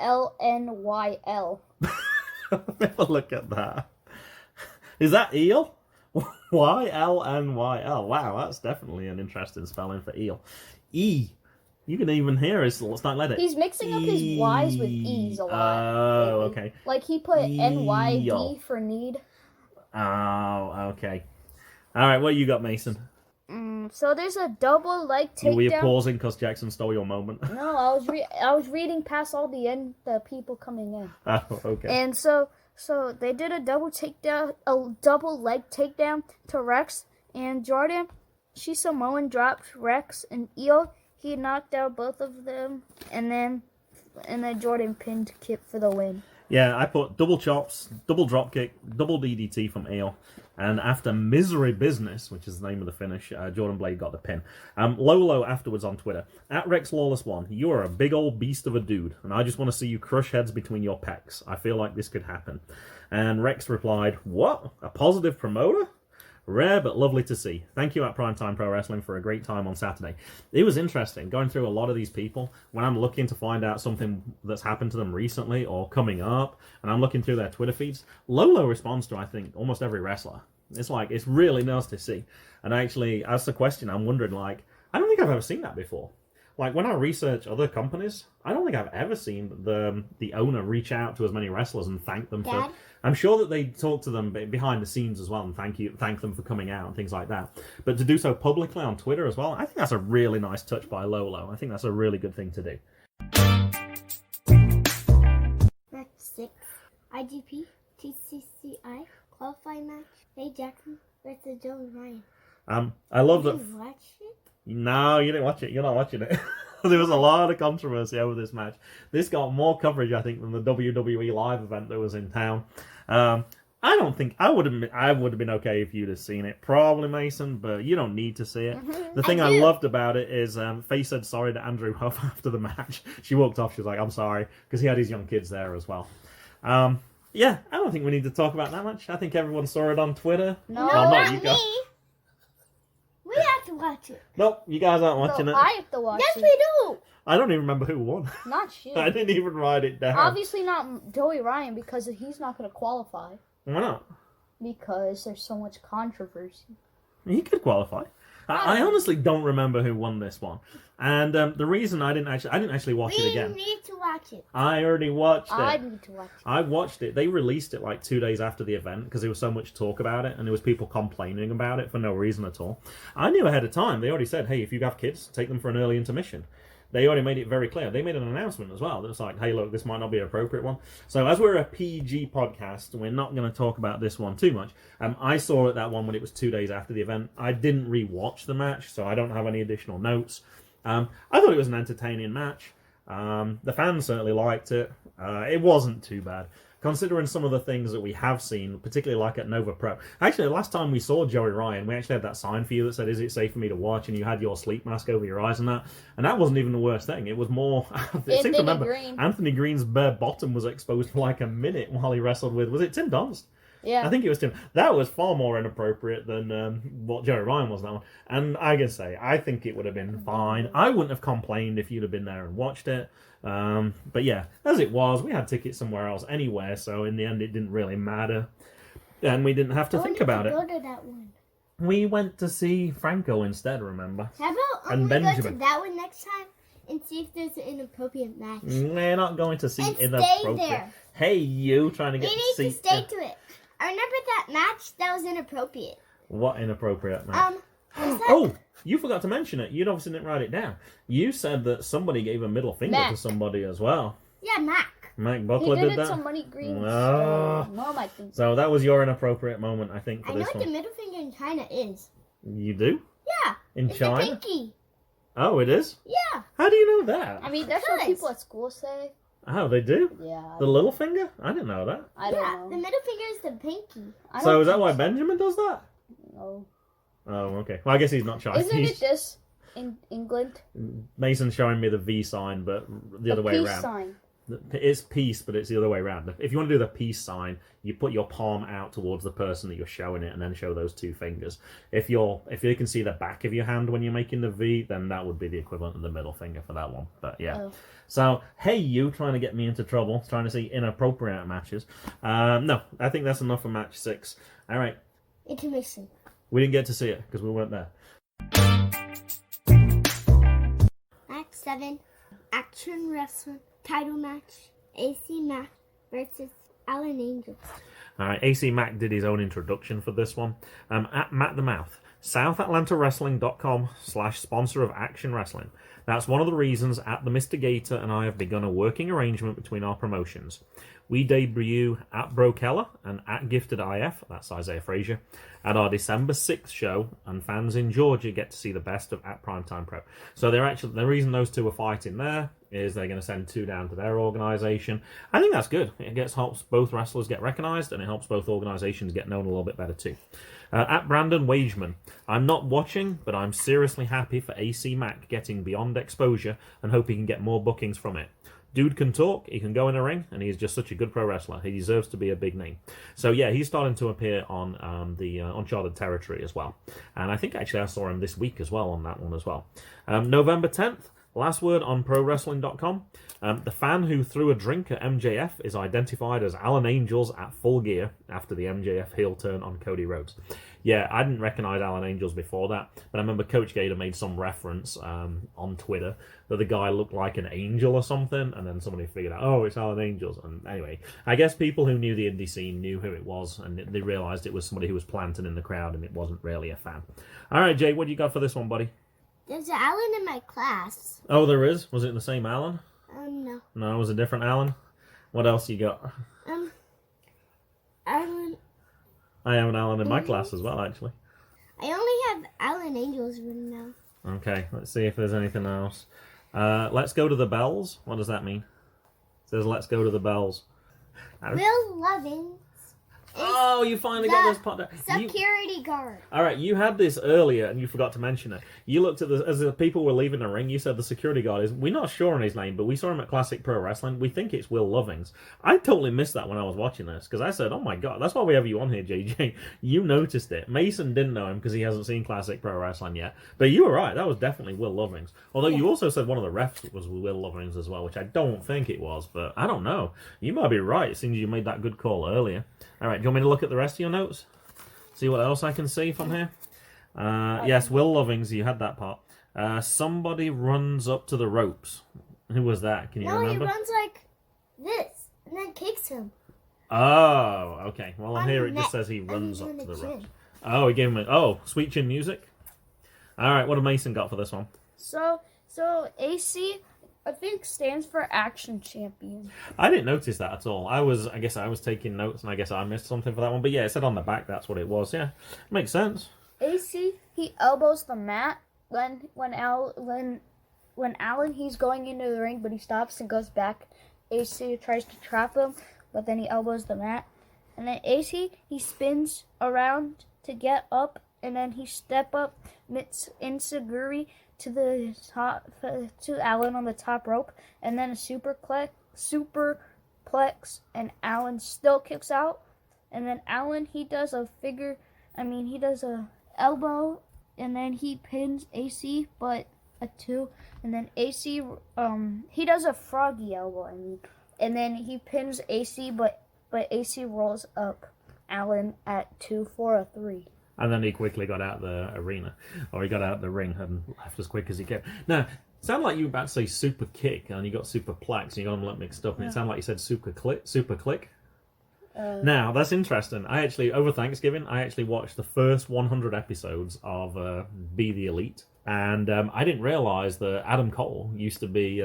Have a look at that. Is that eel? YLNYL. Wow, that's definitely an interesting spelling for eel. E. You can even hear his slight letter. He's mixing up his Y's with E's a lot. Oh, lately. okay. Like he put Eel. NYD for need. Oh, okay. All right, what you got, Mason? So there's a double leg takedown. Were you pausing because Jackson stole your moment? No, I was reading past all the people coming in. Oh, okay. And so they did a double leg takedown to Rex and Jordan. She Samoan dropped Rex and Eel. He knocked out both of them, and then Jordan pinned Kip for the win. Yeah, I put double chops, double drop kick, double DDT from Eel. And after misery business, which is the name of the finish, Jordan Blade got the pin. Lolo afterwards on Twitter, at Rex Lawless 1, you are a big old beast of a dude, and I just want to see you crush heads between your pecs. I feel like this could happen. And Rex replied, what? A positive promoter? Rare but lovely to see. Thank you at Primetime Pro Wrestling for a great time on Saturday. It was interesting going through a lot of these people when I'm looking to find out something that's happened to them recently or coming up, and I'm looking through their Twitter feeds. Lolo responds to, I think, almost every wrestler. It's really nice to see. And I actually asked the question, I'm wondering, I don't think I've ever seen that before. When I research other companies, I don't think I've ever seen the owner reach out to as many wrestlers and thank them for... I'm sure that they talk to them behind the scenes as well and thank them for coming out and things like that. But to do so publicly on Twitter as well, I think that's a really nice touch by Lolo. I think that's a really good thing to do. Match 6. IGPTTCI qualifying match. Faye Jackson versus Joey Ryan. I love that... Did you watch it? No, you didn't watch it. You're not watching it. There was a lot of controversy over this match. This got more coverage, I think, than the WWE live event that was in town. I don't think I would have been okay if you'd have seen it, probably, Mason, but you don't need to see it. Mm-hmm. The thing I loved about it is Faye said sorry to Andrew Huff after the match. She walked off. She was like, "I'm sorry," because he had his young kids there as well. Yeah, I don't think we need to talk about that much. I think everyone saw it on Twitter. No, not you me. guys. We have to watch it. Nope, you guys aren't watching it. I have to watch Yes, it. we do. I don't even remember who won. Not shit. I didn't even write it down. Obviously not Joey Ryan because he's not going to qualify. Why not? Because there's so much controversy. He could qualify. I honestly don't remember who won this one, and the reason I didn't actually watch it again. We need to watch it. I already watched it. I need to watch it. I watched it. They released it 2 days after the event because there was so much talk about it, and there was people complaining about it for no reason at all. I knew ahead of time. They already said, "Hey, if you have kids, take them for an early intermission." They already made it very clear. They made an announcement as well. It was like, hey, look, this might not be an appropriate one. So as we're a PG podcast, we're not going to talk about this one too much. I saw that one when it was 2 days after the event. I didn't rewatch the match, so I don't have any additional notes. I thought it was an entertaining match. The fans certainly liked it. It wasn't too bad, considering some of the things that we have seen, particularly at Nova Pro. Actually, the last time we saw Joey Ryan, we actually had that sign for you that said, "Is it safe for me to watch?" And you had your sleep mask over your eyes and that. And that wasn't even the worst thing. It was more... I seem to remember Anthony Green's bare bottom was exposed for a minute while he wrestled with... Was it Tim Donst? Yeah. I think it was Tim. That was far more inappropriate than what Joey Ryan was that one. And I can say, I think it would have been fine. I wouldn't have complained if you'd have been there and watched it. But yeah, as it was, we had tickets somewhere else anywhere, so in the end it didn't really matter. And we didn't have to think about it. Go to that one. We went to see Franco instead, remember? How about And we go to Benjamin. that one next time and see if there's an inappropriate match? We're not going to see And stay inappropriate. there. Hey, you trying to We get need see to stay to it. I remember that match that was inappropriate. What inappropriate match? Was that... Oh, you forgot to mention it. You obviously didn't write it down. You said that somebody gave a middle finger Mack. to somebody as well. Yeah, Mack. Mack He Buckler did did it that. to Money Green. Ah. Mom, I think. So that was your inappropriate moment, I think, for I know this what one. the middle finger in China is. You do? Yeah. In it's China? the pinky. Oh, it is? Yeah. How do you know that? I mean, that's what people at school say. Oh, they do? Yeah. The little finger? I didn't know that. I don't know. The middle finger is the pinky. So is that why Benjamin does that? No. Oh, okay. Well, I guess he's not Chinese. Isn't it this in England? Mason's showing me the V sign, but the other way peace around. Sign. It's peace, but it's the other way around. If you want to do the peace sign, you put your palm out towards the person that you're showing it, and then show those two fingers. If you can see the back of your hand when you're making the V, then that would be the equivalent of the middle finger for that one. But yeah. Oh. So hey, you trying to get me into trouble, trying to see inappropriate matches. No, I think that's enough for match 6. All right. Intermission. We didn't get to see it because we weren't there. Match 7. Action wrestling title match. AC Mack versus Alan Angels. All right, AC Mack did his own introduction for this one. At Matt the Mouth, SouthAtlantaWrestling.com/sponsor of Action Wrestling. That's one of the reasons at the Mr. Gator and I have begun a working arrangement between our promotions. We debut at Breaux Keller and at Gifted IF, that's Isaiah Frazier, at our December 6th show, and fans in Georgia get to see the best of at PrimeTimePro. So the reason those two are fighting there is they're going to send 2 down to their organisation. I think that's good. It helps both wrestlers get recognised, and it helps both organisations get known a little bit better too. At Brandon Wageman, I'm not watching, but I'm seriously happy for AC Mack getting beyond exposure and hope he can get more bookings from it. Dude can talk, he can go in a ring, and he's just such a good pro wrestler. He deserves to be a big name. So yeah, he's starting to appear on the Uncharted territory as well. And I think actually I saw him this week as well on that one as well. November 10th, last word on ProWrestling.com. The fan who threw a drink at MJF is identified as Alan Angels at Full Gear after the MJF heel turn on Cody Rhodes. Yeah, I didn't recognise Alan Angels before that, but I remember Coach Gator made some reference on Twitter that the guy looked like an angel or something, and then somebody figured out, oh, it's Alan Angels. And anyway, I guess people who knew the indie scene knew who it was, and they realised it was somebody who was planted in the crowd, and it wasn't really a fan. All right, Jay, what do you got for this one, buddy? There's an Alan in my class. Oh, there is? Was it the same Alan? No. No, it was a different Alan? What else you got? Alan. I have an Alan in my class as well, actually. I only have Alan Angels written down. Okay, let's see if there's anything else. Let's go to the bells. What does that mean? It says let's go to the bells. Will Lovins. Oh, you finally got this part down. Security guard. All right, you had this earlier and you forgot to mention it. You looked at as the people were leaving the ring, you said the security guard is, we're not sure on his name, but we saw him at Classic Pro Wrestling. We think it's Will Lovings. I totally missed that when I was watching this because I said, oh my God, that's why we have you on here, JJ. You noticed it. Mason didn't know him because he hasn't seen Classic Pro Wrestling yet. But you were right, that was definitely Will Lovings. Although you also said one of the refs was Will Lovings as well, which I don't think it was, but I don't know. You might be right, since you made that good call earlier. All right, do you want me to look at the rest of your notes? See what else I can see from here? Yes, Will Lovings, you had that part. Somebody runs up to the ropes. Who was that? Can you remember? No, he runs like this and then kicks him. Oh, okay. Well, on here it just says he runs up to the ropes. Oh, he gave him Sweet Chin Music. All right, what have Mason got for this one? So AC, I think, stands for Action Champion. I didn't notice that at all. I guess I was taking notes, and I guess I missed something for that one. But yeah, it said on the back that's what it was. Yeah, makes sense. AC, he elbows the mat when Alan he's going into the ring, but he stops and goes back. AC tries to trap him, but then he elbows the mat, and then AC he spins around to get up, and then he step up Insaguri to the top, to Alan on the top rope, and then a superplex, and Alan still kicks out, and then Alan he does a elbow, and then he pins AC, but a 2, and then AC he does a froggy elbow, and then he pins AC, but AC rolls up Alan at 2 for a 3. And then he quickly got out the arena, or he got out the ring and left as quick as he could. Now, it sounded like you were about to say super kick, and you got superplex, and you got them like mixed up, and it sounded like you said super click. Now, that's interesting. Over Thanksgiving, I actually watched the first 100 episodes of Be the Elite, and I didn't realise that Adam Cole used to be...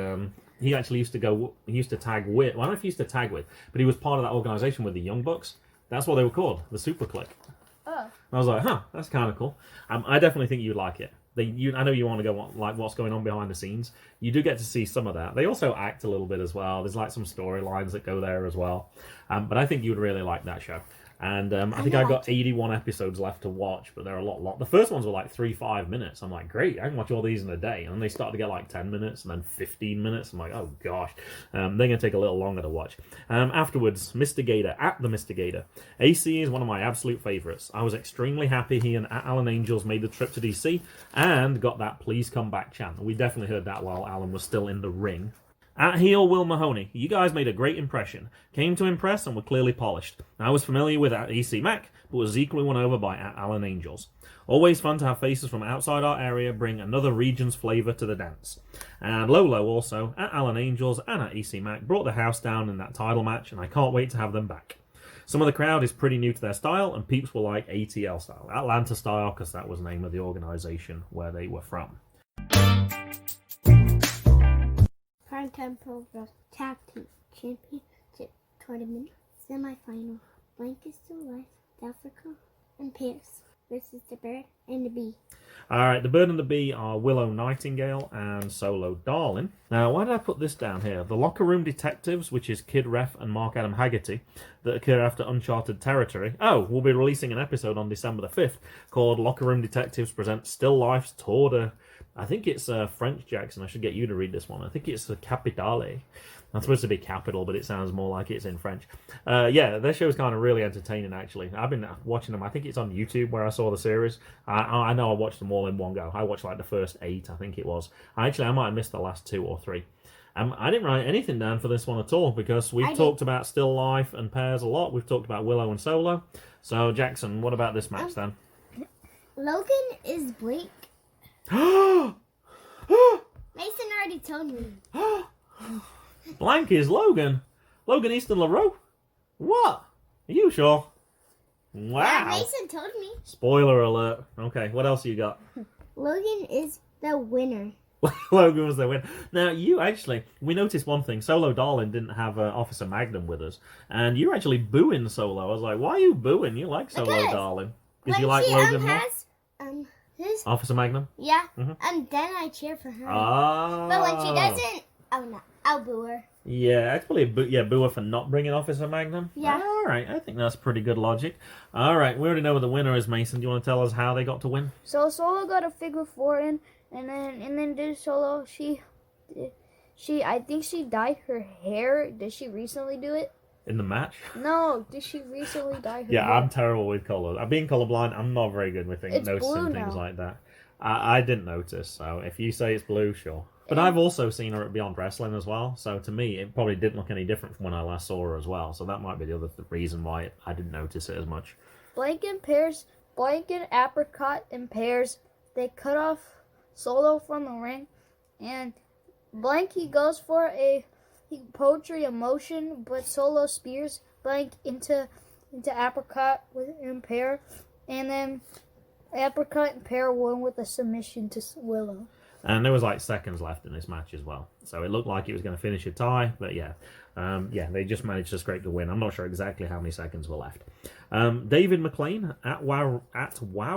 he used to tag with... Well, I don't know if he used to tag with, but he was part of that organisation with the Young Bucks. That's what they were called, the Super Click. Oh. I was like, that's kind of cool. I definitely think you'd like it. I know you want to go on, like what's going on behind the scenes. You do get to see some of that. They also act a little bit as well. There's like some storylines that go there as well. But I think you would really like that show. And I think I've got 81 episodes left to watch, but they're a lot. The first ones were like 3-5 minutes. I'm like, great, I can watch all these in a day. And then they start to get like 10 minutes and then 15 minutes. I'm like, oh gosh, they're going to take a little longer to watch. Afterwards, Mr. Gator, at the Mr. Gator. AC is one of my absolute favourites. I was extremely happy he and Alan Angels made the trip to DC and got that please come back chant. We definitely heard that while Alan was still in the ring. At heel Will Mahoney, you guys made a great impression. Came to impress and were clearly polished. I was familiar with at EC Mack, but was equally won over by at Alan Angels. Always fun to have faces from outside our area bring another region's flavour to the dance. And Lolo also, at Alan Angels and at EC Mack, brought the house down in that title match, and I can't wait to have them back. Some of the crowd is pretty new to their style, and peeps will like ATL style, Atlanta style, because that was the name of the organisation where they were from. PrimeTimePro Tag Team Championship Tournament Semi-Final. Blank is still alive. Africa and Pears versus the Bird and the Bee. Alright, the Bird and the Bee are Willow Nightingale and Solo Darling. Now, why did I put this down here? The Locker Room Detectives, which is Kid Ref and Mark Adam Haggerty, that occur after Uncharted Territory. Oh, we'll be releasing an episode on December the 5th called Locker Room Detectives Present Still Life's Tour de... I think it's French, Jackson. I should get you to read this one. I think it's Capitale. I'm supposed to be capital, but it sounds more like it's in French. Yeah, their show is kind of really entertaining, actually. I've been watching them. I think it's on YouTube where I saw the series. I know I watched them all in one go. I watched like the first 8, I think it was. I might have missed the last 2 or 3. I didn't write anything down for this one at all because we've talked about Still Life and Pears a lot. We've talked about Willow and Solo. So, Jackson, what about this match then? Logan is Blake. Mason already told me. Blank is Logan. Logan Easton LaRoe? What? Are you sure? Wow. Yeah, Mason told me. Spoiler alert. Okay, what else you got? Logan is the winner. Logan was the winner. Now, we noticed one thing. Solo Darling didn't have Officer Magnum with us. And you're actually booing Solo. I was like, why are you booing? You like Solo Darling. Did you like Logan more? His... Officer Magnum? Yeah. Mm-hmm. And then I cheer for her. But when she doesn't, I'll boo her. Yeah, actually, boo her for not bringing Officer Magnum. Yeah. All right, I think that's pretty good logic. All right, we already know what the winner is, Mason. Do you want to tell us how they got to win? So Solo got a figure 4 in, and then did Solo. I think she dyed her hair. Did she recently do it? In the match? No, did she recently dye her Yeah, hair? I'm terrible with colours. I'm being colourblind. I'm not very good with noticing things like that. I didn't notice, so if you say it's blue, sure. But I've also seen her at Beyond Wrestling as well, so to me, it probably didn't look any different from when I last saw her as well, so that might be the other reason why I didn't notice it as much. Blank and Apricot and Pears, they cut off Solo from the ring, and Blank, he goes for poetry emotion, but Solo spears Blank into Apricot and Pear, and then Apricot and Pear won with a submission to Willow. And there was like seconds left in this match as well, so it looked like it was going to finish a tie, but yeah, they just managed to scrape the win. I'm not sure exactly how many seconds were left. David McLean at Wow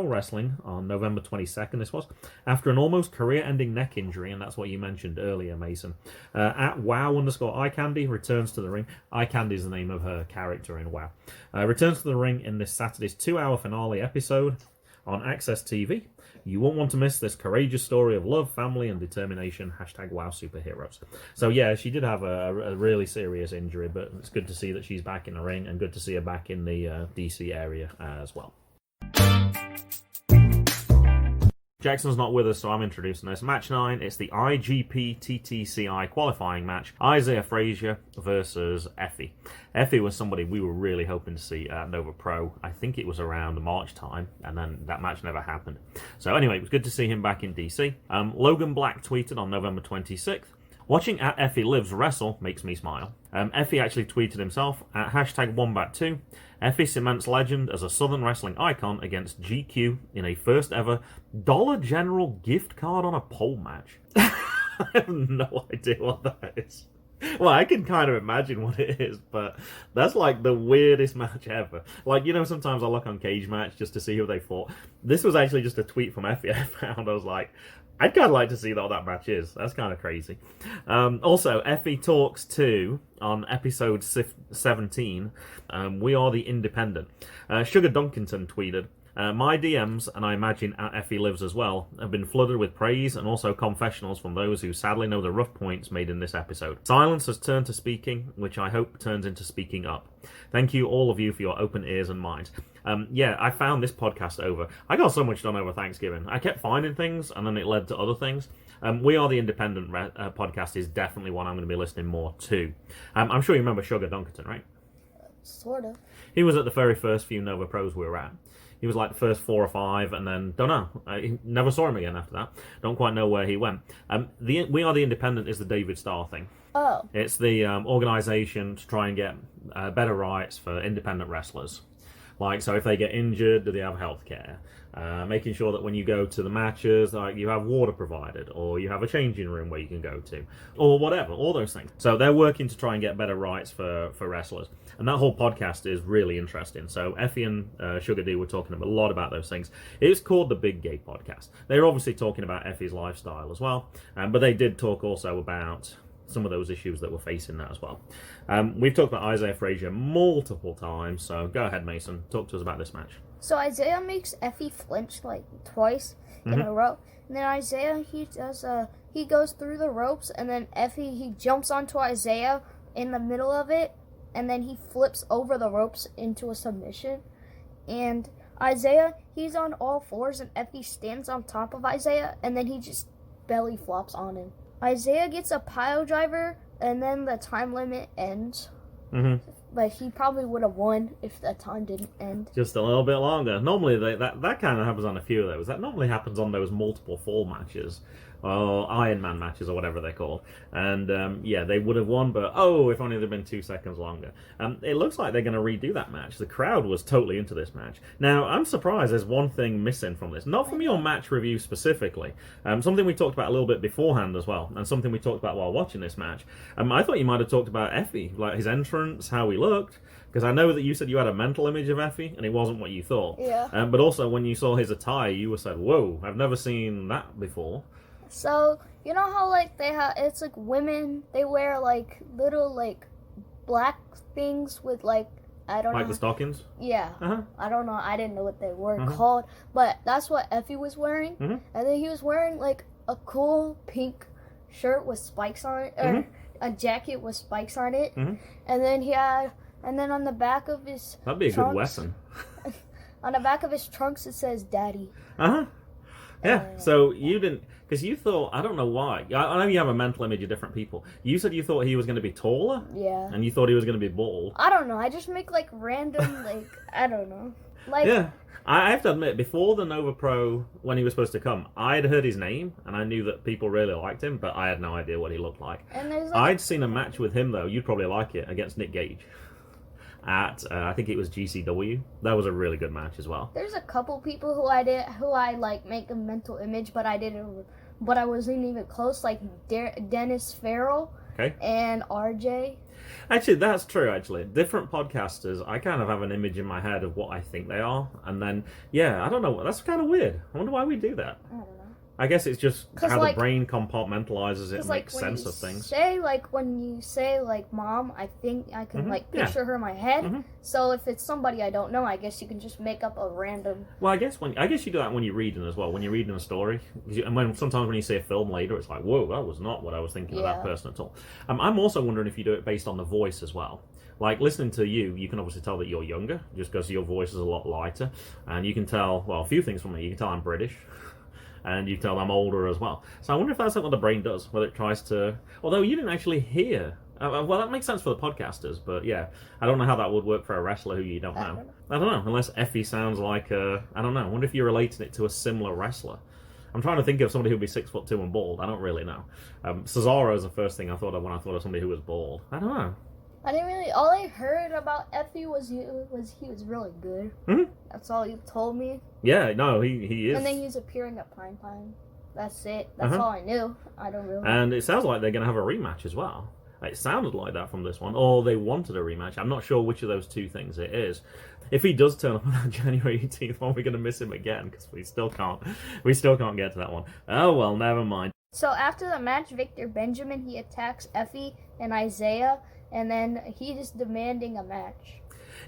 Wrestling on November 22nd, this was, after an almost career-ending neck injury, and that's what you mentioned earlier, Mason. At Wow_iCandy returns to the ring. iCandy is the name of her character in Wow. Returns to the ring in this Saturday's 2-hour finale episode on Access TV. You won't want to miss this courageous story of love, family, and determination. #Wow Superheroes. So yeah, she did have a really serious injury, but it's good to see that she's back in the ring and good to see her back in the DC area as well. Jackson's not with us, so I'm introducing this. Match 9, it's the IGPTTCI qualifying match. Isaiah Frazier versus EFFY. EFFY was somebody we were really hoping to see at Nova Pro. I think it was around March time, and then that match never happened. So anyway, it was good to see him back in DC. Logan Black tweeted on November 26th, "Watching at EFFY Lives wrestle makes me smile." EFFY actually tweeted himself at #Wombat2. EFFY cements legend as a Southern wrestling icon against GQ in a first ever Dollar General gift card on a pole match. I have no idea what that is. Well, I can kind of imagine what it is, but that's like the weirdest match ever. Like, you know, sometimes I look on Cage Match just to see who they fought. This was actually just a tweet from EFFY I found. I was like, I'd kind of like to see what that match is. That's kind of crazy. Also, EFFY Talks 2 on episode 17. We Are the Independent. Sugar Dunkinson tweeted, my DMs, and I imagine at EFFY Lives as well, have been flooded with praise and also confessionals from those who sadly know the rough points made in this episode. Silence has turned to speaking, which I hope turns into speaking up. Thank you, all of you, for your open ears and minds. Yeah, I found this podcast over. I got so much done over Thanksgiving. I kept finding things, and then it led to other things. We Are the Independent podcast is definitely one I'm going to be listening more to. I'm sure you remember Sugar Dunkerton, right? Sort of. He was at the very first few Nova Pros we were at. He was like the first 4 or 5, and then, don't know. I never saw him again after that. Don't quite know where he went. We Are the Independent is the David Starr thing. Oh. It's the organisation to try and get better rights for independent wrestlers. Like, so if they get injured, do they have health care? Making sure that when you go to the matches, like, you have water provided, or you have a changing room where you can go to, or whatever, all those things. So they're working to try and get better rights for wrestlers. And that whole podcast is really interesting. So EFFY and Sugar D were talking a lot about those things. It's called the Big Gay Podcast. They're obviously talking about EFFY's lifestyle as well, but they did talk also about some of those issues that we're facing that as well. We've talked about Isaiah Frazier multiple times, so go ahead, Mason. Talk to us about this match. So Isaiah makes EFFY flinch like twice in a row. And then Isaiah, he goes through the ropes, and then EFFY, he jumps onto Isaiah in the middle of it, and then he flips over the ropes into a submission. And Isaiah, he's on all fours, and EFFY stands on top of Isaiah, and then he just belly flops on him. Isaiah gets a pile driver, and then the time limit ends. But he probably would have won if the time didn't end. Just a little bit longer. Normally, that kind of happens on a few of those. That normally happens on those multiple fall matches, or Iron Man matches, or whatever they're called. And yeah, they would have won, but if only they'd been 2 seconds longer. It looks like they're going to redo that match. The crowd was totally into this match. Now, I'm surprised there's one thing missing from this. Not from your match review specifically. Something we talked about a little bit beforehand as well, and something we talked about while watching this match. I thought you might have talked about EFFY, like his entrance, how he looked. Because I know that you said you had a mental image of EFFY, and it wasn't what you thought. Yeah. But also, when you saw his attire, you said, whoa, I've never seen that before. So, you know how, like, it's like women, they wear, like, little, like, black things with, like, I don't know. Like the stockings? Yeah. I don't know. I didn't know what they were called. But that's what EFFY was wearing. And then he was wearing, like, a cool pink shirt with spikes on it. Or a jacket with spikes on it. And then on the back of his That'd be a good weapon. On the back of his trunks, it says Daddy. Yeah, so you didn't, because you thought, I don't know why. I know you have a mental image of different people. You said you thought he was going to be taller? Yeah. And you thought he was going to be bald? I don't know. I just make, like, random, like, I don't know. Like, yeah. I have to admit, before the Nova Pro, when he was supposed to come, I had heard his name, and I knew that people really liked him, but I had no idea what he looked like. And there's, like, I'd seen a match with him, though. You'd probably like it, against Nick Gage. At I think it was GCW. That was a really good match as well. There's a couple people who I like make a mental image, but I wasn't even close. Like Dennis Farrell, and RJ. Actually, that's true. Actually, different podcasters, I kind of have an image in my head of what I think they are, and then I don't know. That's kind of weird. I wonder why we do that. I don't know. I guess it's just how like, the brain compartmentalizes it and makes sense of things. When you say, like, Mom, I think I can, like, picture her in my head. So if it's somebody I don't know, I guess you can just make up a random... Well, I guess you do that when you're reading as well, when you're reading a story. And sometimes when you see a film later, it's like, whoa, that was not what I was thinking of that person at all. I'm also wondering if you do it based on the voice as well. Like, listening to you can obviously tell that you're younger, just because your voice is a lot lighter. And you can tell, well, a few things from me. You can tell I'm British. And you tell I'm older as well. So I wonder if that's what the brain does, whether it tries to... Although you didn't actually hear... well, that makes sense for the podcasters, but yeah, I don't know how that would work for a wrestler who you don't know. I don't know, unless EFFY sounds like a... I don't know, I wonder if you're relating it to a similar wrestler. I'm trying to think of somebody who'd be 6'2" and bald. I don't really know. Cesaro is the first thing I thought of when I thought of somebody who was bald. I don't know. I didn't really... All I heard about EFFY was he was really good. That's all he told me. Yeah, no, he is. And then he's appearing at Prime Time. That's it. That's all I knew. I don't really... And it sounds like they're going to have a rematch as well. It sounded like that from this one, or they wanted a rematch. I'm not sure which of those two things it is. If he does turn up on that January 18th one, we're going to miss him again because we still can't get to that one. Oh well, never mind. So after the match, Victor Benjamin, he attacks EFFY and Isaiah, and then he is demanding a match.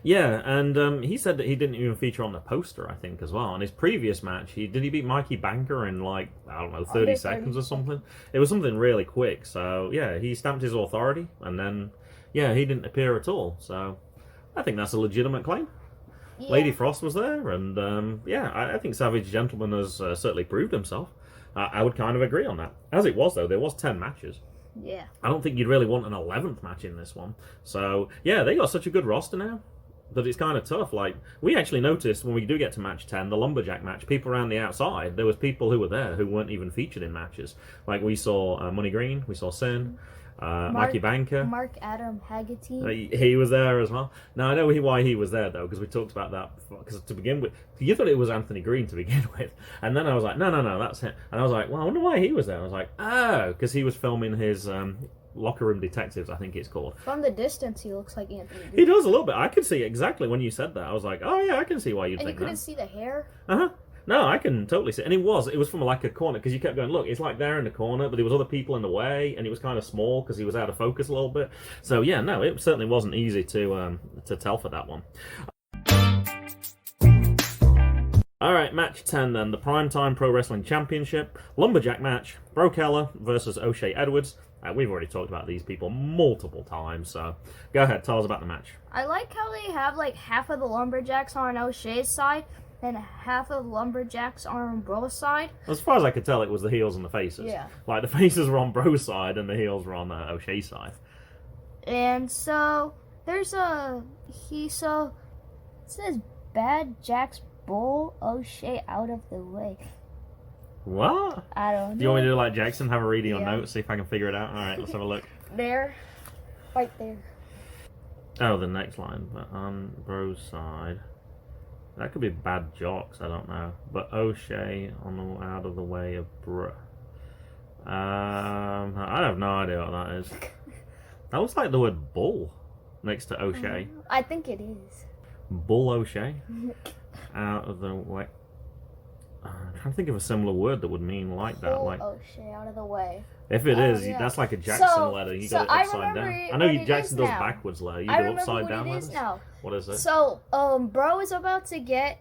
Yeah, and he said that he didn't even feature on the poster, I think, as well. On his previous match, he beat Mikey Banker in, like, I don't know, 30 seconds or something? It was something really quick, so, yeah, he stamped his authority, and then, yeah, he didn't appear at all, so I think that's a legitimate claim. Yeah. Lady Frost was there, and, yeah, I think Savage Gentleman has certainly proved himself. I would kind of agree on that. As it was, though, there was 10 matches. Yeah. I don't think you'd really want an 11th match in this one. So, yeah, they got such a good roster now that it's kind of tough. Like, we actually noticed when we do get to match 10, the Lumberjack match, people around the outside, there was people who were there who weren't even featured in matches. Like, we saw Money Green, we saw Sin, Mikey Banker. Mark Adam Haggerty. He was there as well. Now, I know why he was there, though, because we talked about that. Because to begin with, you thought it was Anthony Green to begin with. And then I was like, no, that's him. And I was like, well, I wonder why he was there. I was like, oh, because he was filming his... Locker Room Detectives, I think it's called. From the distance, he looks like Anthony Green. He does a little bit. I could see exactly when you said that. I was like, oh yeah, I can see why you'd think that. And you couldn't see the hair? Uh-huh. No, I can totally see it. And it was from like a corner, because you kept going, look, it's like there in the corner, but there was other people in the way, and it was kind of small because he was out of focus a little bit. So yeah, no, it certainly wasn't easy to tell for that one. Alright, match 10 then. The Primetime Pro Wrestling Championship. Lumberjack match. Breaux Keller versus O'Shea Edwards. We've already talked about these people multiple times, so go ahead, tell us about the match. I like how they have like half of the Lumberjacks on O'Shea's side and half of the Lumberjacks are on Breaux' side. As far as I could tell, it was the heels and the faces. Yeah. Like, the faces were on Breaux' side and the heels were on O'Shea's side. And so, there's it says Bad Jack's Bull O'Shea out of the way. What? I don't know. Do you want me to do like Jackson, have a read of your notes, see if I can figure it out? Alright, let's have a look. There. Right there. Oh, the next line. But on Breaux' side. That could be Bad Jocks, I don't know. But O'Shea on the out of the way of Breaux. I have no idea what that is. That looks like the word bull next to O'Shea. I think it is. Bull O'Shea? Out of the way. I'm trying to think of a similar word that would mean like that. Bull like O'Shea out of the way. If it is, that's like a Jackson letter. You got it upside down. I know Jackson does backwards letter. You do upside down letters. What is it? So, Breaux is about to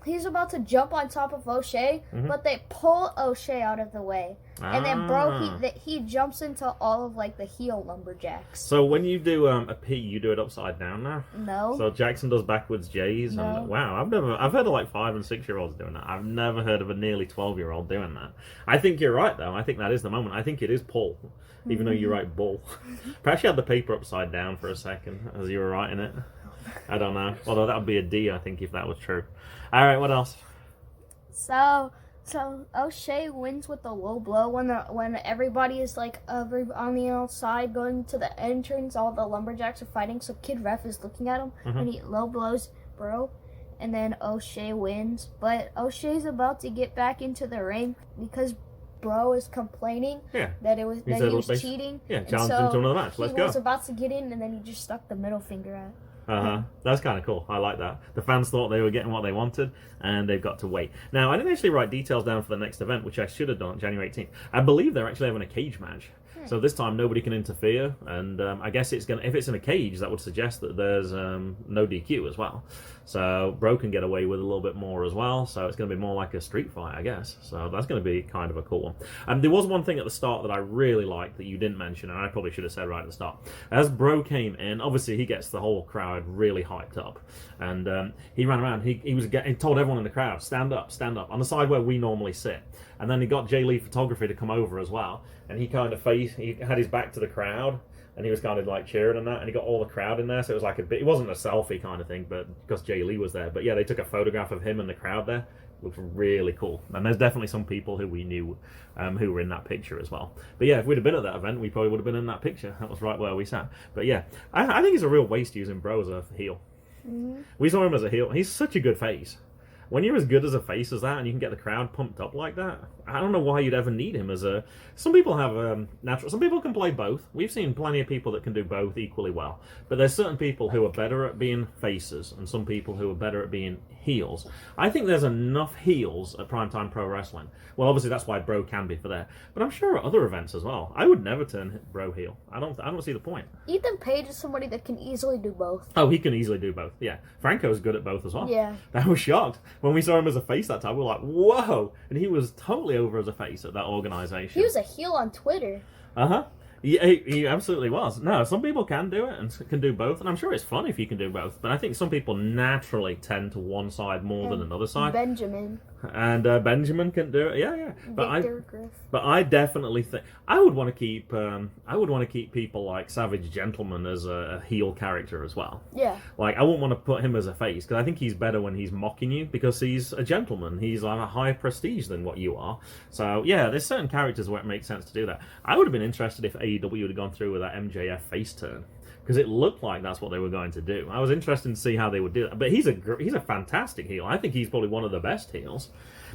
he's about to jump on top of O'Shea, but they pull O'Shea out of the way. And then Breaux, he jumps into all of like the heel Lumberjacks. So when you do a P, you do it upside down now? No. So Jackson does backwards J's? No. And, wow, I've heard of like 5 and 6 year olds doing that. I've never heard of a nearly 12-year-old doing that. I think you're right though. I think that is the moment. I think it is pull, even though you write bull. Perhaps you had the paper upside down for a second as you were writing it. I don't know. Although that would be a D, I think, if that was true. All right, what else? So O'Shea wins with a low blow when everybody is like on the outside going to the entrance. All the Lumberjacks are fighting, so Kid Ref is looking at him, and he low blows Breaux, and then O'Shea wins. But O'Shea's about to get back into the ring because Breaux is complaining that he was cheating. Yeah, challenged him to another match. Let's go. He was about to get in, and then he just stuck the middle finger out. That's kind of cool. I like that. The fans thought they were getting what they wanted, and they've got to wait. Now, I didn't actually write details down for the next event, which I should have done on January 18th. I believe they're actually having a cage match. So this time nobody can interfere, and I guess if it's in a cage, that would suggest that there's no DQ as well. So Breaux can get away with a little bit more as well, so it's going to be more like a street fight, I guess. So that's going to be kind of a cool one. There was one thing at the start that I really liked that you didn't mention, and I probably should have said right at the start. As Breaux came in, obviously he gets the whole crowd really hyped up, and he ran around, he told everyone in the crowd, stand up, on the side where we normally sit. And then he got J. Lee Photography to come over as well, and he had his back to the crowd, and he was kind of like cheering and that, and he got all the crowd in there, so it was like it wasn't a selfie kind of thing, but because J. Lee was there. But yeah, they took a photograph of him and the crowd there. It looked really cool, and there's definitely some people who we knew who were in that picture as well. But yeah, if we'd have been at that event, we probably would have been in that picture. That was right where we sat. But yeah, I think it's a real waste using Breaux as a heel. We saw him as a heel. He's such a good face. when you're as good as a face as that and you can get the crowd pumped up like that, I don't know why you'd ever need him as a... Some people have natural... Some people can play both. We've seen plenty of people that can do both equally well. But there's certain people who are better at being faces and some people who are better at being heels. I think there's enough heels at Primetime Pro Wrestling. Well, obviously that's why Breaux can be for there. But I'm sure at other events as well. I would never turn Breaux heel. I don't see the point. Ethan Page is somebody that can easily do both. Oh, he can easily do both. Yeah. Franco's good at both as well. Yeah. I was shocked. When we saw him as a face that time, we were like, whoa! And he was totally over as a face at that organization. He was a heel on Twitter. Uh-huh. He absolutely was. No, some people can do it and can do both, and I'm sure it's fun if you can do both, but I think some people naturally tend to one side more than another side. Benjamin. And Benjamin can do it. Yeah. Victor Griff. But I definitely think I would want to keep people like Savage Gentleman as a heel character as well. Yeah. Like I wouldn't want to put him as a face because I think he's better when he's mocking you because he's a gentleman. He's on a higher prestige than what you are. So yeah, there's certain characters where it makes sense to do that. I would have been interested if AEW would have gone through with that MJF face turn. Because it looked like that's what they were going to do. I was interested to see how they would do it. But he's a fantastic heel. I think he's probably one of the best heels.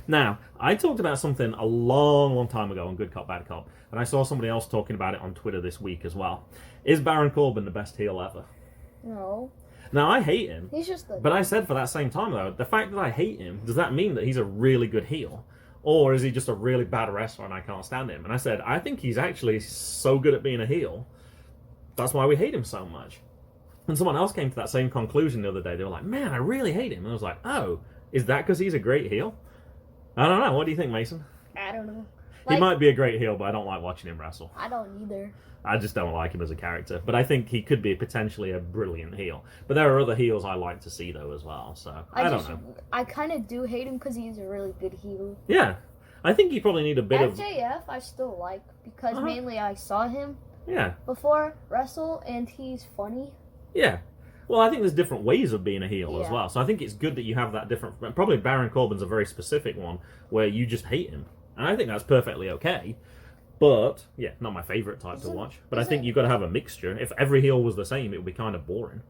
Now, I talked about something a long time ago on Good Cop, Bad Cop, and I saw somebody else talking about it on Twitter this week as well. Is Baron Corbin the best heel ever? No. Now, I hate him. He's just But I said for that same time, though, the fact that I hate him, does that mean that he's a really good heel? Or is he just a really bad wrestler and I can't stand him? And I said, I think he's actually so good at being a heel. That's why we hate him so much. And someone else came to that same conclusion the other day. They were like, man, I really hate him. And I was like, oh, is that because he's a great heel? I don't know. What do you think, Mason? I don't know. He might be a great heel, but I don't like watching him wrestle. I don't either. I just don't like him as a character. But I think he could be potentially a brilliant heel. But there are other heels I like to see, though, as well. So, I don't know. I kind of do hate him because he's a really good heel. Yeah. I think you probably need a bit of... MJF I still like because mainly I saw him before wrestle and he's funny. Yeah. Well, I think there's different ways of being a heel as well. So I think it's good that you have that different... Probably Baron Corbin's a very specific one where you just hate him. And I think that's perfectly okay. But, yeah, not my favourite type to watch. But I think you've got to have a mixture. If every heel was the same, it would be kind of boring.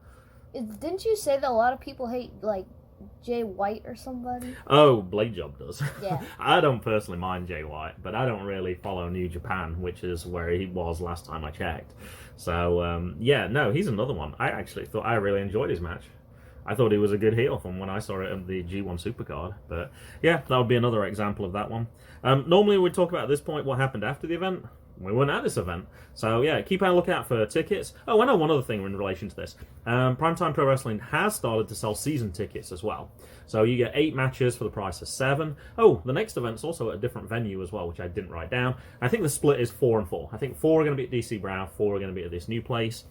Didn't you say that a lot of people hate, like, Jay White or somebody? Oh, Blade Job does. Yeah. I don't personally mind Jay White, but I don't really follow New Japan, which is where he was last time I checked. So, yeah, no, he's another one. I actually thought I really enjoyed his match. I thought he was a good heel from when I saw it at the G1 Supercard. But, yeah, that would be another example of that one. Normally we'd talk about at this point what happened after the event. We weren't at this event. So, yeah, keep a lookout for tickets. Oh, I know one other thing in relation to this. Primetime Pro Wrestling has started to sell season tickets as well. So you get 8 matches for the price of 7. Oh, the next event's also at a different venue as well, which I didn't write down. I think the split is 4 and 4. I think 4 are going to be at DC Brow, 4 are going to be at this new place.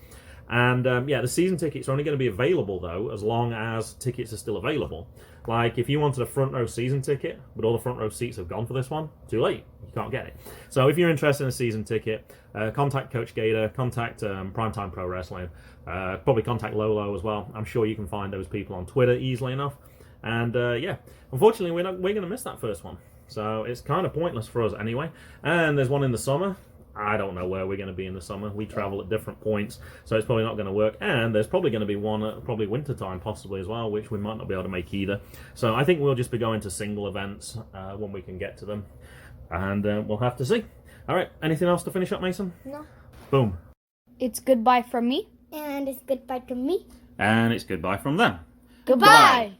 And, yeah, the season tickets are only going to be available, though, as long as tickets are still available. Like, if you wanted a front row season ticket, but all the front row seats have gone for this one, too late. You can't get it. So if you're interested in a season ticket, contact Coach Gator, contact Primetime Pro Wrestling, probably contact Lolo as well. I'm sure you can find those people on Twitter easily enough. And, yeah, unfortunately, we're going to miss that first one. So it's kind of pointless for us anyway. And there's one in the summer. I don't know where we're going to be in the summer. We travel at different points, so it's probably not going to work. And there's probably going to be one at probably winter time possibly as well, which we might not be able to make either. So I think we'll just be going to single events when we can get to them. And we'll have to see. All right, anything else to finish up, Mason? No. Boom. It's goodbye from me. And it's goodbye to me. And it's goodbye from them. Goodbye.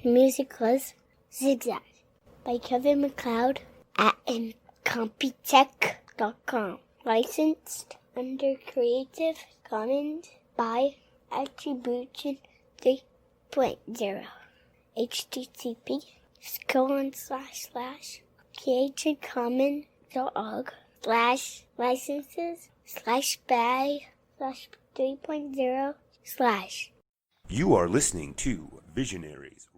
The music was Zigzag by Kevin MacLeod at Incompetech.com. Licensed under Creative Commons by Attribution 3.0. http://creativecommons.org/licenses/by/3.0/ You are listening to Visionaries